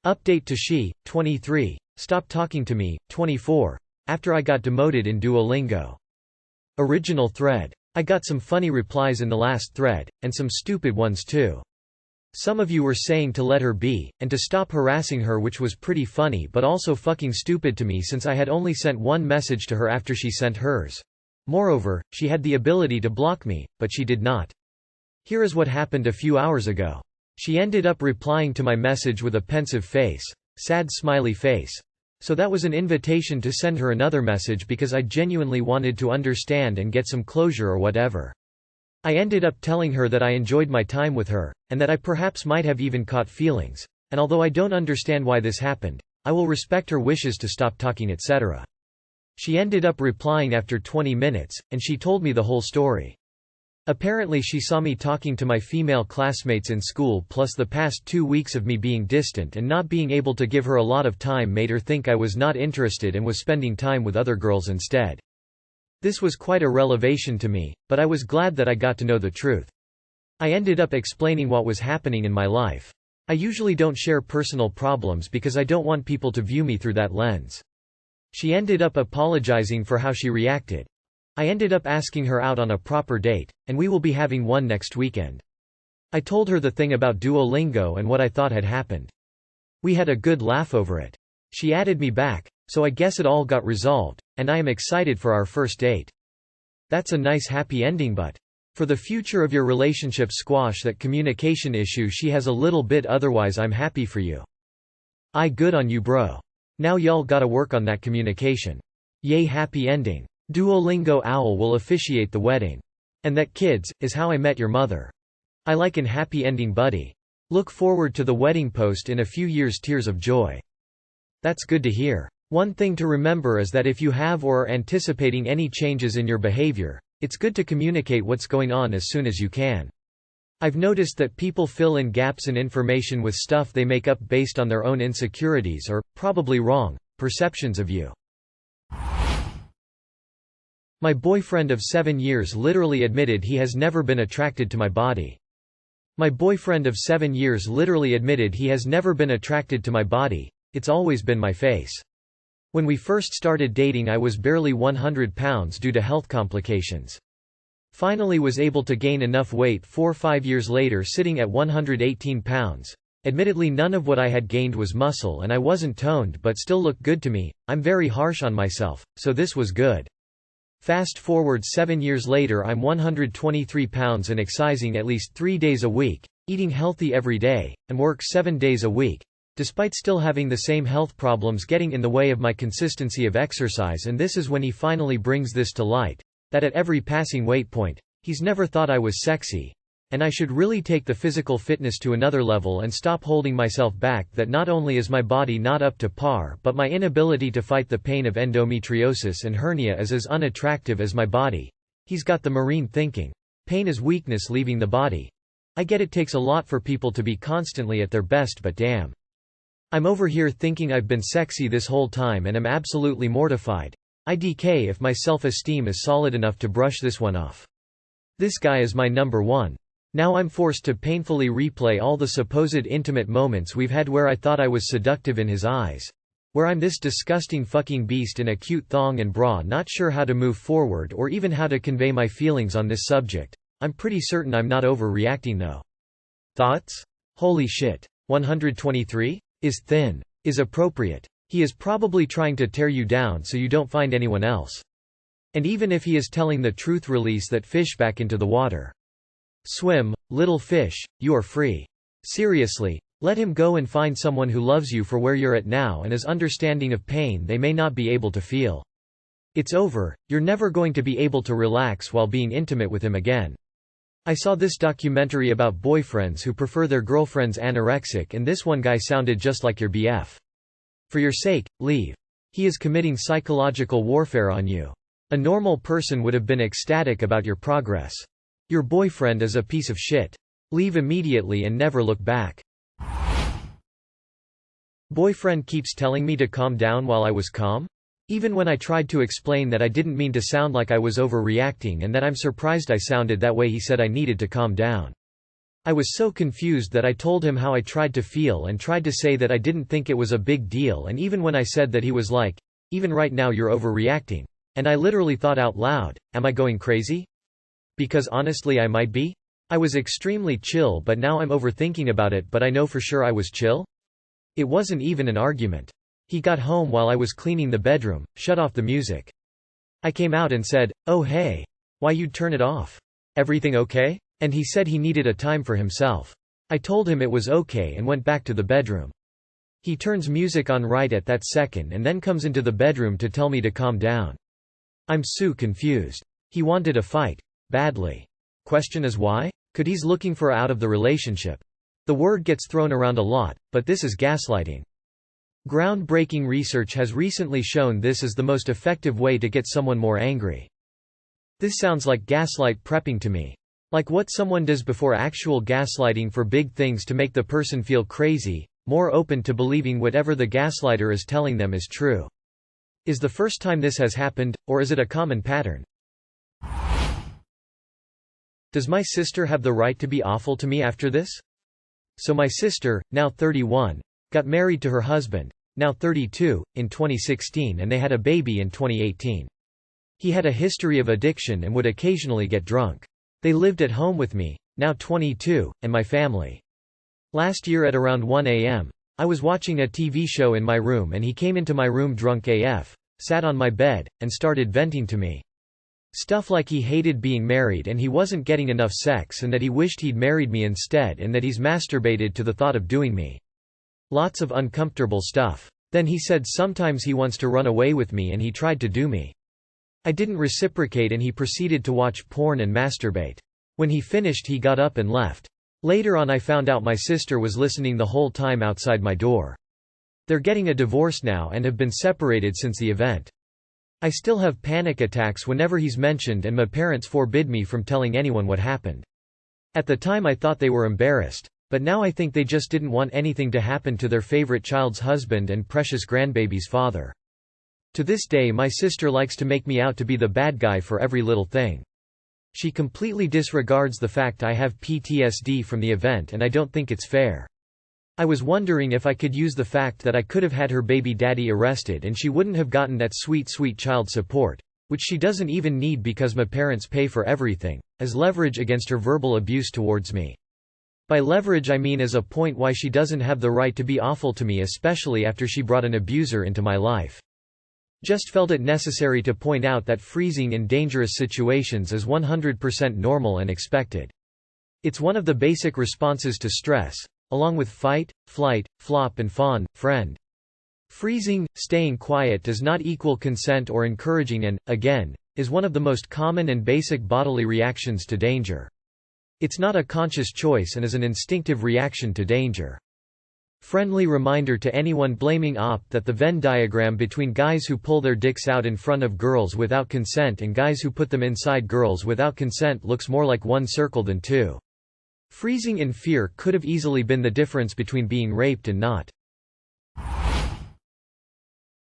Update to she, 23. Stop talking to me, 24. After I got demoted in Duolingo. Original thread. I got some funny replies in the last thread, and some stupid ones too. Some of you were saying to let her be, and to stop harassing her, which was pretty funny but also fucking stupid to me since I had only sent one message to her after she sent hers. Moreover, she had the ability to block me, but she did not. Here is what happened a few hours ago. She ended up replying to my message with a pensive face, sad smiley face. So that was an invitation to send her another message because I genuinely wanted to understand and get some closure or whatever. I ended up telling her that I enjoyed my time with her, and that I perhaps might have even caught feelings, and although I don't understand why this happened, I will respect her wishes to stop talking etc. She ended up replying after 20 minutes, and she told me the whole story. Apparently she saw me talking to my female classmates in school plus the past 2 weeks of me being distant and not being able to give her a lot of time made her think I was not interested and was spending time with other girls instead. This was quite a revelation to me, but I was glad that I got to know the truth. I ended up explaining what was happening in my life. I usually don't share personal problems because I don't want people to view me through that lens. She ended up apologizing for how she reacted. I ended up asking her out on a proper date, and we will be having one next weekend. I told her the thing about Duolingo and what I thought had happened. We had a good laugh over it. She added me back, so I guess it all got resolved, and I am excited for our first date. That's a nice happy ending, but for the future of your relationship squash that communication issue she has a little bit, otherwise I'm happy for you. Good on you bro. Now y'all gotta work on that communication. Yay happy ending. Duolingo owl will officiate the wedding. And that kids, is how I met your mother. I like an happy ending buddy. Look forward to the wedding post in a few years, tears of joy. That's good to hear. One thing to remember is that if you have or are anticipating any changes in your behavior, it's good to communicate what's going on as soon as you can. I've noticed that people fill in gaps in information with stuff they make up based on their own insecurities or, probably wrong, perceptions of you. My boyfriend of 7 years literally admitted he has never been attracted to my body. My boyfriend of 7 years literally admitted he has never been attracted to my body, it's always been my face. When we first started dating I was barely 100 pounds due to health complications. Finally was able to gain enough weight 4 or 5 years later sitting at 118 pounds. Admittedly none of what I had gained was muscle and I wasn't toned but still looked good to me. I'm very harsh on myself, so this was good. Fast forward 7 years later I'm 123 pounds and exercising at least 3 days a week, eating healthy every day, and work 7 days a week, despite still having the same health problems getting in the way of my consistency of exercise. And this is when he finally brings this to light, that at every passing weight point, he's never thought I was sexy, and I should really take the physical fitness to another level and stop holding myself back, that not only is my body not up to par but my inability to fight the pain of endometriosis and hernia is as unattractive as my body. He's got the marine thinking. Pain is weakness leaving the body. I get it takes a lot for people to be constantly at their best, but damn. I'm over here thinking I've been sexy this whole time and am absolutely mortified. IDK if my self-esteem is solid enough to brush this one off. This guy is my number one. Now I'm forced to painfully replay all the supposed intimate moments we've had where I thought I was seductive in his eyes. Where I'm this disgusting fucking beast in a cute thong and bra, not sure how to move forward or even how to convey my feelings on this subject. I'm pretty certain I'm not overreacting though. Thoughts? Holy shit. 123? Is thin. Is appropriate. He is probably trying to tear you down so you don't find anyone else. And even if he is telling the truth, release that fish back into the water. Swim, little fish, you are free. Seriously, let him go and find someone who loves you for where you're at now and is understanding of pain they may not be able to feel. It's over, you're never going to be able to relax while being intimate with him again. I saw this documentary about boyfriends who prefer their girlfriends anorexic, and this one guy sounded just like your BF. For your sake, leave. He is committing psychological warfare on you. A normal person would have been ecstatic about your progress. Your boyfriend is a piece of shit. Leave immediately and never look back. Boyfriend keeps telling me to calm down while I was calm? Even when I tried to explain that I didn't mean to sound like I was overreacting and that I'm surprised I sounded that way, he said I needed to calm down. I was so confused that I told him how I tried to feel and tried to say that I didn't think it was a big deal, and even when I said that, he was like, "Even right now you're overreacting." And I literally thought out loud, am I going crazy? Because honestly I might be. I was extremely chill, but now I'm overthinking about it, but I know for sure I was chill. It wasn't even an argument. He got home while I was cleaning the bedroom, shut off the music. I came out and said, "Oh hey. Why you'd turn it off? Everything okay?" And he said he needed a time for himself. I told him it was okay and went back to the bedroom. He turns music on right at that second and then comes into the bedroom to tell me to calm down. I'm so confused. He wanted a fight. Badly. Question is why? Could he's looking for out of the relationship. The word gets thrown around a lot, but this is gaslighting. Groundbreaking research has recently shown this is the most effective way to get someone more angry. This sounds like gaslight prepping to me. Like what someone does before actual gaslighting for big things to make the person feel crazy, more open to believing whatever the gaslighter is telling them is true. Is the first time this has happened, or is it a common pattern? Does my sister have the right to be awful to me after this? So my sister, now 31, got married to her husband, now 32, in 2016, and they had a baby in 2018. He had a history of addiction and would occasionally get drunk. They lived at home with me, now 22, and my family. Last year at around 1 a.m., I was watching a TV show in my room and he came into my room drunk AF, sat on my bed, and started venting to me. Stuff like he hated being married and he wasn't getting enough sex and that he wished he'd married me instead and that he's masturbated to the thought of doing me. Lots of uncomfortable stuff. Then he said sometimes he wants to run away with me and he tried to do me. I didn't reciprocate and he proceeded to watch porn and masturbate. When he finished he got up and left. Later on I found out my sister was listening the whole time outside my door. They're getting a divorce now and have been separated since the event. I still have panic attacks whenever he's mentioned and my parents forbid me from telling anyone what happened. At the time I thought they were embarrassed, but now I think they just didn't want anything to happen to their favorite child's husband and precious grandbaby's father. To this day my sister likes to make me out to be the bad guy for every little thing. She completely disregards the fact I have PTSD from the event and I don't think it's fair. I was wondering if I could use the fact that I could have had her baby daddy arrested and she wouldn't have gotten that sweet child support, which she doesn't even need because my parents pay for everything, as leverage against her verbal abuse towards me. By leverage I mean as a point why she doesn't have the right to be awful to me, especially after she brought an abuser into my life. Just felt it necessary to point out that freezing in dangerous situations is 100% normal and expected. It's one of the basic responses to stress, along with fight, flight, flop and fawn, friend. Freezing, staying quiet does not equal consent or encouraging and, again, is one of the most common and basic bodily reactions to danger. It's not a conscious choice and is an instinctive reaction to danger. Friendly reminder to anyone blaming that the Venn diagram between guys who pull their dicks out in front of girls without consent and guys who put them inside girls without consent looks more like one circle than two. Freezing in fear could have easily been the difference between being raped and not.